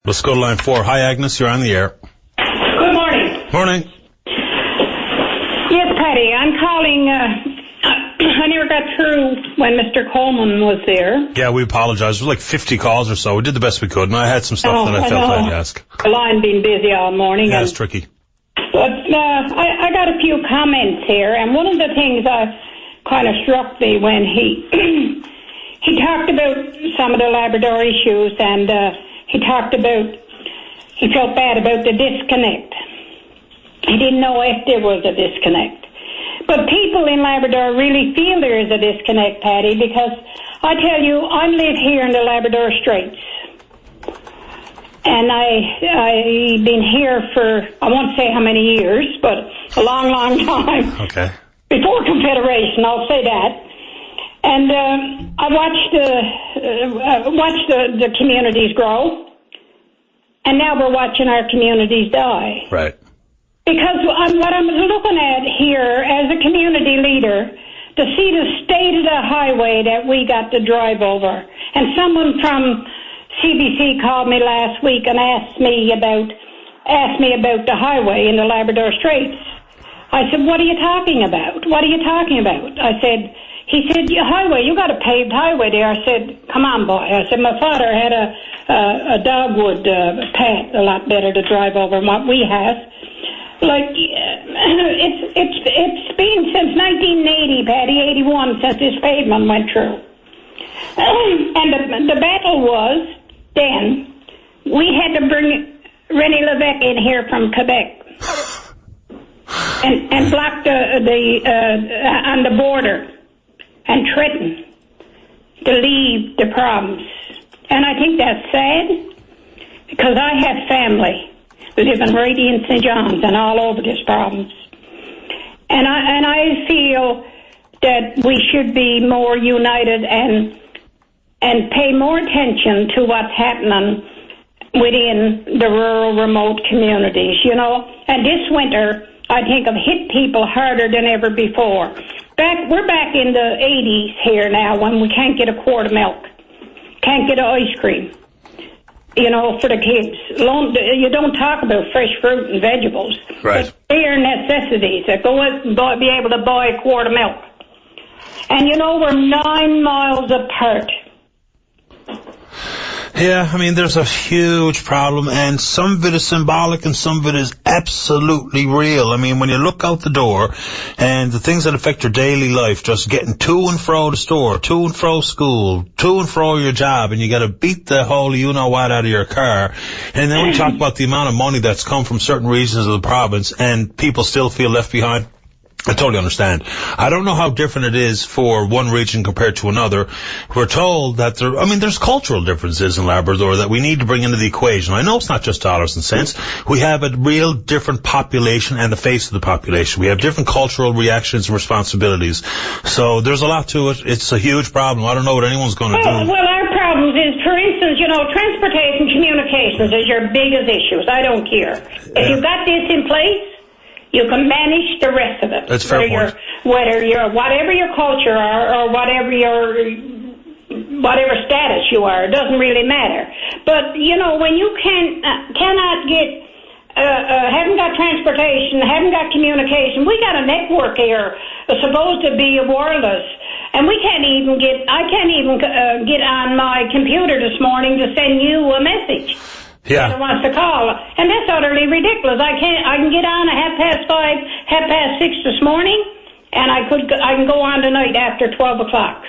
Let's go to line 4. Hi, Agnes. You're on the air. Good morning. Morning. Yes, Patty, I'm calling. I never got through when Mr. Coleman was there. Yeah, we apologize. There was like 50 calls or so. We did the best we could, and I had some stuff that I felt I'd ask. The line being busy all morning. Yeah, it's tricky. But I got a few comments here, and one of the things kind of struck me when he he talked about some of the Labrador issues, and he talked about he felt bad about the disconnect. He didn't know if there was a disconnect. But people in Labrador really feel there is a disconnect, Patty, because I tell you, I live here in the Labrador Straits. And I've been here for, I won't say how many years, but a long, long time. Okay. Before Confederation, I'll say that. And I watched the communities grow, and now we're watching our communities die. Right. Because what I'm looking at here as a community leader, to see the state of the highway that we got to drive over. And someone from CBC called me last week and asked me about the highway in the Labrador Straits. I said, what are you talking about? What are you talking about? He said, highway, you got a paved highway there. I said, come on, boy. I said, my father had a dogwood path, a lot better to drive over than what we have. Like, it's been since 1980, Patty, 81, since this pavement went through. And the battle was, then, we had to bring René Lévesque in here from Quebec and block on the border and threaten to leave the province. And I think that's sad, because I have family living right in St. John's and all over this province. And I feel that we should be more united and pay more attention to what's happening within the rural, remote communities, you know. And this winter, I think, have hit people harder than ever before. We're back in the 80s here now, when we can't get a quart of milk, can't get ice cream, you know, for the kids. You don't talk about fresh fruit and vegetables. Right. But bare necessities that be able to buy a quart of milk. And, you know, we're 9 miles apart. Yeah, I mean, there's a huge problem, and some of it is symbolic and some of it is absolutely real. I mean, when you look out the door and the things that affect your daily life, just getting to and fro the store, to and fro school, to and fro your job, and you got to beat the whole you-know-what out of your car. And then we talk about the amount of money that's come from certain regions of the province, and people still feel left behind. I totally understand. I don't know how different it is for one region compared to another. We're told that there's cultural differences in Labrador that we need to bring into the equation. I know it's not just dollars and cents. We have a real different population and the face of the population. We have different cultural reactions and responsibilities. So there's a lot to it. It's a huge problem. I don't know what anyone's going to do. Well, our problems is, for instance, you know, transportation, communications is your biggest issues. I don't care. If you got this in place, you can manage the rest of it. That's fair point. Whatever your culture are, or whatever status you are, it doesn't really matter. But you know, when you cannot get, haven't got transportation, haven't got communication, we got a network here that's supposed to be wireless, and I can't even get on my computer this morning to send you a message. Yeah. That wants to call, and that's utterly ridiculous. I can get on at 5:30, 6:30 this morning, and I can go on tonight after 12 o'clock.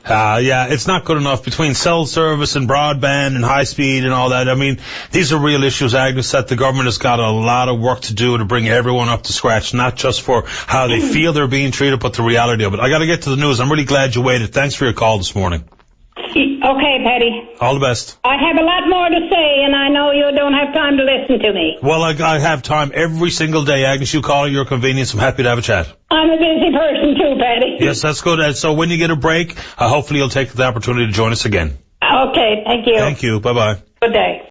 Yeah, it's not good enough between cell service and broadband and high speed and all that. I mean, these are real issues, Agnes, that the government has got a lot of work to do to bring everyone up to scratch, not just for how they feel they're being treated, but the reality of it. I got to get to the news. I'm really glad you waited. Thanks for your call this morning. Okay, Patty. All the best. I have a lot more to say, and I know you don't have time to listen to me. Well, I have time every single day, Agnes. You call at your convenience. I'm happy to have a chat. I'm a busy person too, Patty. Yes, that's good. And so when you get a break, hopefully you'll take the opportunity to join us again. Okay, thank you. Thank you. Bye-bye. Good day.